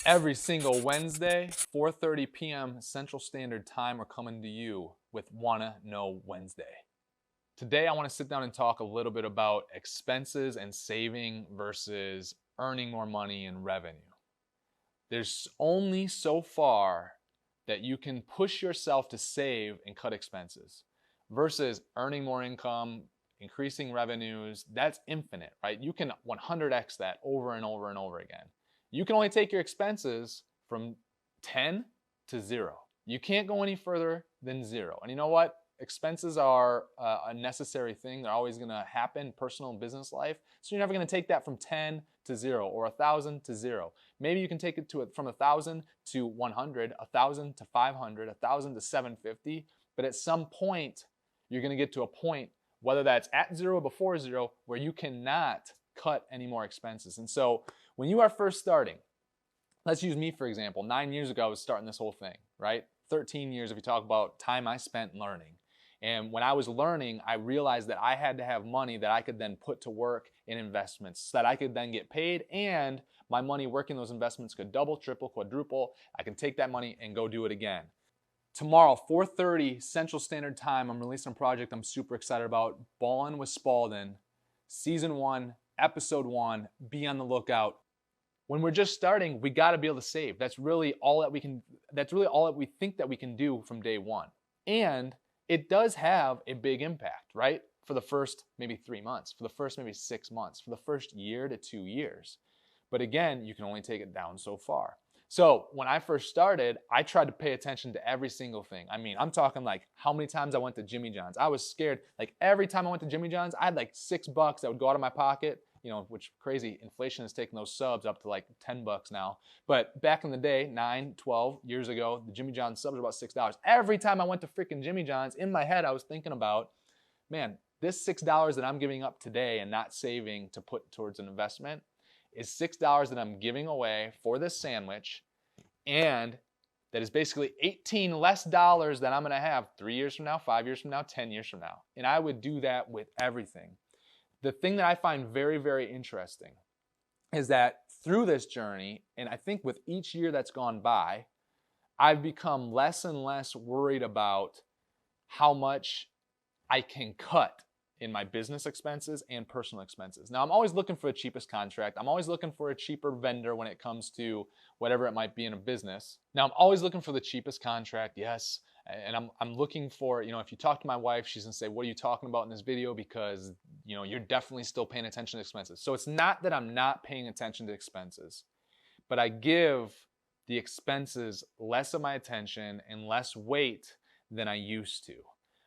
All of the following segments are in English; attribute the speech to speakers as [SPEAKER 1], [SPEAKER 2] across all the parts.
[SPEAKER 1] Every single Wednesday, 4:30 p.m. Central Standard Time, we're coming to you with Wanna Know Wednesday. Today, I want to sit down and talk a little bit about expenses and saving versus earning more money and revenue. There's only so far that you can push yourself to save and cut expenses versus earning more income, increasing revenues. That's infinite, right? You can 100x that over and over and over again. You can only take your expenses from 10 to 0. You can't go any further than 0. And you know what? Expenses are a necessary thing. They're always going to happen, personal and business life. So you're never going to take that from 10 to 0 or 1,000 to 0. Maybe you can take it from 1,000 to 100, 1,000 to 500, 1,000 to 750. But at some point, you're going to get to a point, whether that's at 0 or before 0, where you cannot cut any more expenses. And so when you are first starting, let's use me for example. 9 years ago, I was starting this whole thing, right? 13 years if you talk about time I spent learning. And when I was learning, I realized that I had to have money that I could then put to work in investments so that I could then get paid, and my money working those investments could double, triple, quadruple. I can take that money and go do it again. Tomorrow, 4:30 Central Standard Time, I'm releasing a project I'm super excited about, Ballin' with Spaulding, Season 1, Episode 1. Be on the lookout. When we're just starting, we got to be able to save. That's really all that we can. That's really all that we think that we can do from day one. And it does have a big impact, right? For the first maybe 3 months, for the first maybe 6 months, for the first year to 2 years. But again, you can only take it down so far. So when I first started, I tried to pay attention to every single thing. I mean, I'm talking like how many times I went to Jimmy John's. I was scared. Like every time I went to Jimmy John's, I had like $6 that would go out of my pocket. You know, which crazy inflation has taken those subs up to like $10 now. But back in the day, 9, 12 years ago, the Jimmy John's subs were about $6. Every time I went to freaking Jimmy John's, in my head, I was thinking about, man, this $6 that I'm giving up today and not saving to put towards an investment is $6 that I'm giving away for this sandwich, and that is basically 18 less dollars that I'm gonna have 3 years from now, 5 years from now, 10 years from now. And I would do that with everything. The thing that I find very, very interesting is that through this journey, and I think with each year that's gone by, I've become less and less worried about how much I can cut in my business expenses and personal expenses. Now, I'm always looking for the cheapest contract. I'm always looking for a cheaper vendor when it comes to whatever it might be in a business. Now, I'm always looking for the cheapest contract, yes. And I'm looking for, you know, if you talk to my wife, she's gonna say, what are you talking about in this video? Because, you know, you're definitely still paying attention to expenses. So it's not that I'm not paying attention to expenses, but I give the expenses less of my attention and less weight than I used to,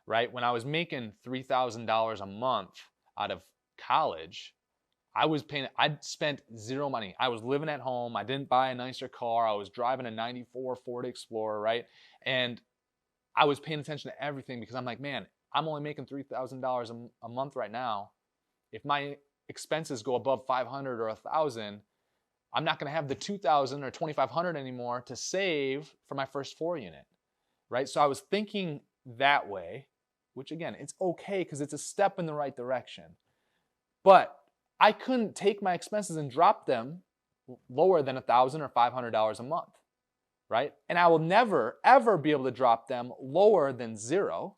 [SPEAKER 1] right? When I was making $3,000 a month out of college, I'd spent zero money. I was living at home. I didn't buy a nicer car. I was driving a 94 Ford Explorer, right? And I was paying attention to everything because I'm like, man, I'm only making $3,000 a month right now. If my expenses go above 500 or 1,000, I'm not going to have the 2,000 or 2,500 anymore to save for my first 4 unit, right? So I was thinking that way, which again, it's okay because it's a step in the right direction. But I couldn't take my expenses and drop them lower than $1,000 or $500 a month, right? And I will never, ever be able to drop them lower than 0.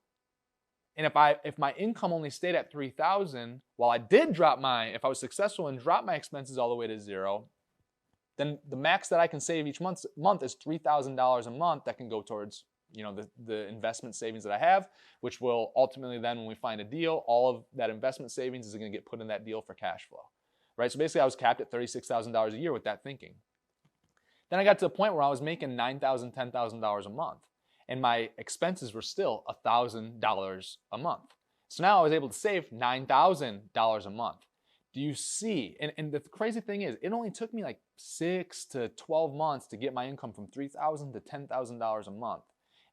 [SPEAKER 1] And if my income only stayed at 3,000, while I did if I was successful and drop my expenses all the way to 0, then the max that I can save each month is $3,000 a month that can go towards, you know, the investment savings that I have, which will ultimately then, when we find a deal, all of that investment savings is going to get put in that deal for cash flow, right? So basically I was capped at $36,000 a year with that thinking. Then I got to the point where I was making $9,000, $10,000 a month, and my expenses were still $1,000 a month. So now I was able to save $9,000 a month. Do you see? And the crazy thing is, it only took me like 6 to 12 months to get my income from $3,000 to $10,000 a month.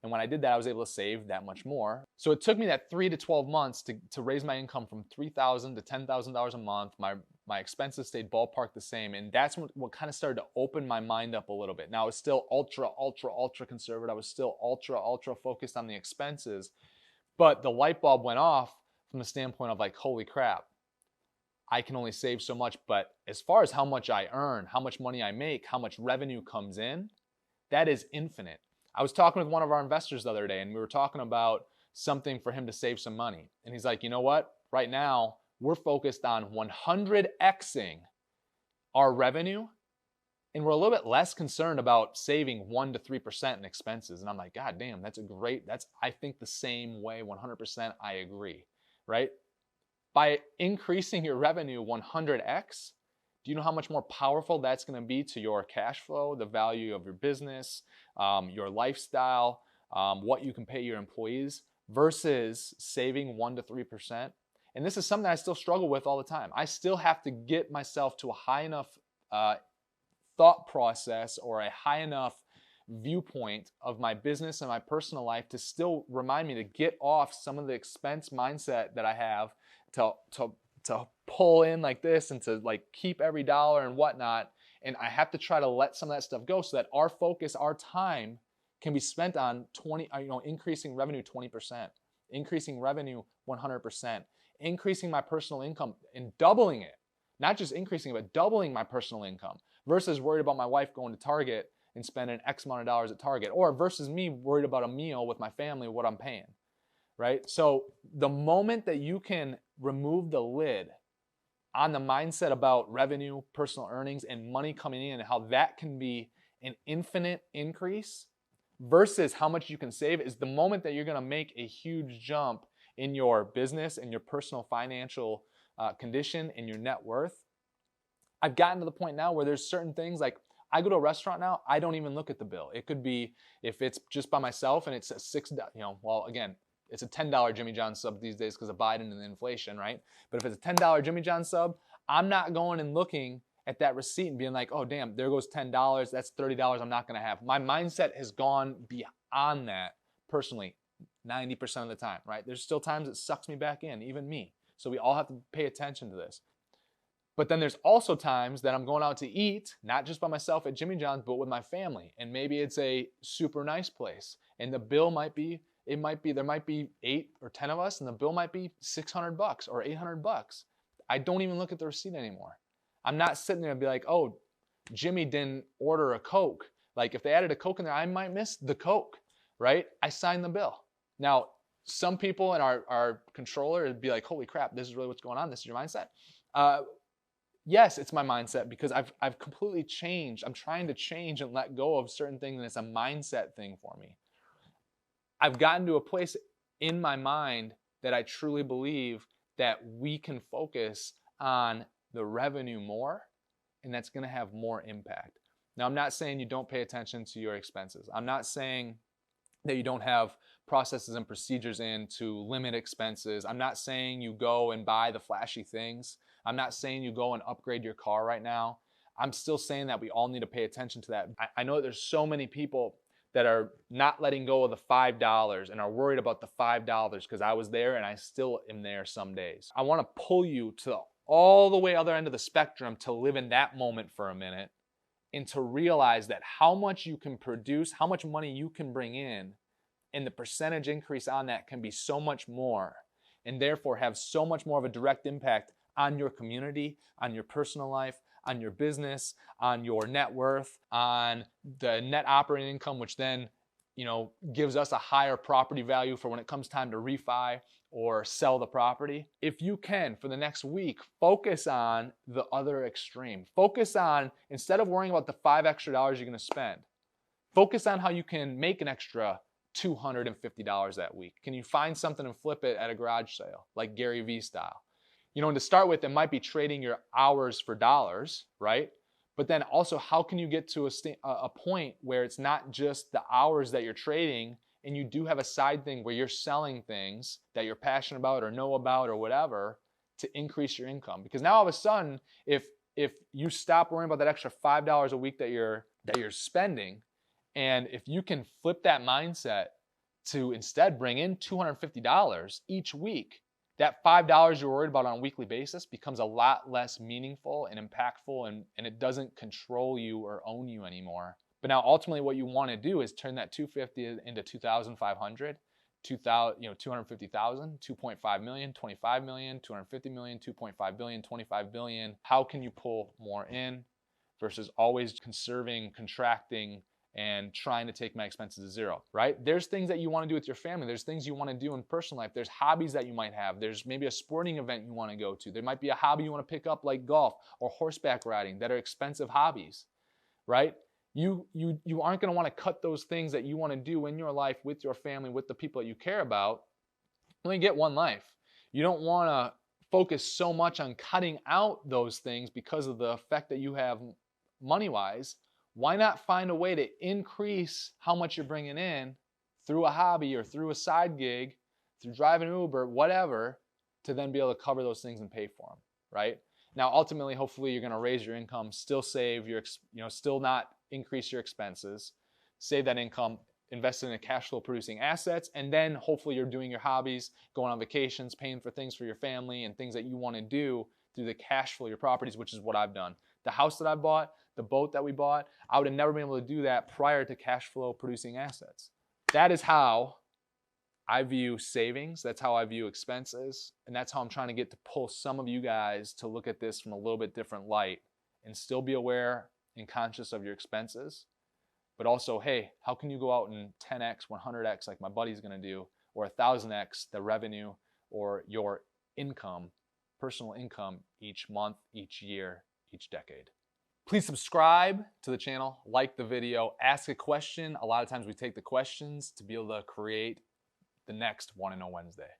[SPEAKER 1] And when I did that, I was able to save that much more. So it took me that 3 to 12 months to raise my income from $3,000 to $10,000 a month. My expenses stayed ballpark the same. And that's what kind of started to open my mind up a little bit. Now, I was still ultra conservative. I was still ultra focused on the expenses. But the light bulb went off from the standpoint of like, holy crap, I can only save so much. But as far as how much I earn, how much money I make, how much revenue comes in, that is infinite. I was talking with one of our investors the other day, and we were talking about something for him to save some money. And he's like, you know what? Right now, we're focused on 100xing our revenue, and we're a little bit less concerned about saving 1 to 3% in expenses. And I'm like, God damn, I think the same way, 100%, I agree, right? By increasing your revenue 100x, do you know how much more powerful that's going to be to your cash flow, the value of your business, your lifestyle, what you can pay your employees versus saving 1 to 3%? And this is something I still struggle with all the time. I still have to get myself to a high enough thought process or a high enough viewpoint of my business and my personal life to still remind me to get off some of the expense mindset that I have to pull in like this and to like keep every dollar and whatnot. And I have to try to let some of that stuff go so that our focus, our time can be spent on increasing revenue 20%, increasing revenue 100%, increasing my personal income and doubling it. Not just increasing it, but doubling my personal income versus worried about my wife going to Target and spending X amount of dollars at Target, or versus me worried about a meal with my family, what I'm paying, right? So the moment that you can remove the lid on the mindset about revenue, personal earnings, and money coming in, and how that can be an infinite increase versus how much you can save, is the moment that you're going to make a huge jump in your business and your personal financial condition and your net worth. I've gotten to the point now where there's certain things, like I go to a restaurant now, I don't even look at the bill. It could be, if it's just by myself and it's a it's a $10 Jimmy John's sub these days because of Biden and the inflation, right? But if it's a $10 Jimmy John's sub, I'm not going and looking at that receipt and being like, oh damn, there goes $10, that's $30 I'm not gonna have. My mindset has gone beyond that personally 90% of the time, right? There's still times it sucks me back in, even me. So we all have to pay attention to this. But then there's also times that I'm going out to eat, not just by myself at Jimmy John's, but with my family. And maybe it's a super nice place. And the bill there might be 8 or 10 of us, and the bill might be $600 or $800. I don't even look at the receipt anymore. I'm not sitting there and be like, oh, Jimmy didn't order a Coke. Like if they added a Coke in there, I might miss the Coke, right? I signed the bill. Now, some people in our controller would be like, holy crap, this is really what's going on. This is your mindset. Yes, it's my mindset because I've completely changed. I'm trying to change and let go of certain things, and it's a mindset thing for me. I've gotten to a place in my mind that I truly believe that we can focus on the revenue more, and that's going to have more impact. Now, I'm not saying you don't pay attention to your expenses. I'm not saying that you don't have processes and procedures in to limit expenses. I'm not saying you go and buy the flashy things. I'm not saying you go and upgrade your car right now. I'm still saying that we all need to pay attention to that. I know that there's so many people that are not letting go of the $5 and are worried about the $5 because I was there and I still am there some days. I want to pull you to all the way other end of the spectrum to live in that moment for a minute and to realize that how much you can produce, how much money you can bring in, and the percentage increase on that can be so much more, and therefore have so much more of a direct impact on your community, on your personal life, on your business, on your net worth, on the net operating income, which then, gives us a higher property value for when it comes time to refi or sell the property. If you can, for the next week, focus on the other extreme. Focus on, instead of worrying about the $5 extra you're going to spend, focus on how you can make an extra $250 that week. Can you find something and flip it at a garage sale, like Gary Vee style? And to start with, it might be trading your hours for dollars, right? But then also, how can you get to a point where it's not just the hours that you're trading, and you do have a side thing where you're selling things that you're passionate about or know about or whatever to increase your income? Because now all of a sudden, if you stop worrying about that extra $5 a week that you're spending, and if you can flip that mindset to instead bring in $250 each week, that $5 you're worried about on a weekly basis becomes a lot less meaningful and impactful, and it doesn't control you or own you anymore. But now ultimately what you want to do is turn that $250 into $2,500. 2,000, 250,000, 2.5 million, 25 million, 250 million, 2.5 billion, 25 billion. How can you pull more in versus always conserving, contracting, and trying to take my expenses to zero, right? There's things that you want to do with your family. There's things you want to do in personal life. There's hobbies that you might have. There's maybe a sporting event you want to go to. There might be a hobby you want to pick up like golf or horseback riding that are expensive hobbies, right? You aren't going to want to cut those things that you want to do in your life with your family, with the people that you care about. You only get one life. You don't want to focus so much on cutting out those things because of the effect that you have money-wise. Why not find a way to increase how much you're bringing in through a hobby or through a side gig, through driving Uber, whatever, to then be able to cover those things and pay for them, right? Now, ultimately, hopefully, you're going to raise your income, still save your, still not increase your expenses, save that income, invest it in cash flow producing assets, and then hopefully you're doing your hobbies, going on vacations, paying for things for your family and things that you want to do through the cash flow, your properties, which is what I've done. The house that I bought, the boat that we bought, I would have never been able to do that prior to cash flow producing assets. That is how I view savings. That's how I view expenses. And that's how I'm trying to get to pull some of you guys to look at this from a little bit different light and still be aware and conscious of your expenses. But also, hey, how can you go out and 10x, 100x like my buddy's going to do, or 1,000x the revenue or your income, personal income each month, each year, each decade. Please subscribe to the channel, like the video, ask a question. A lot of times we take the questions to be able to create the next Want to Know Wednesday.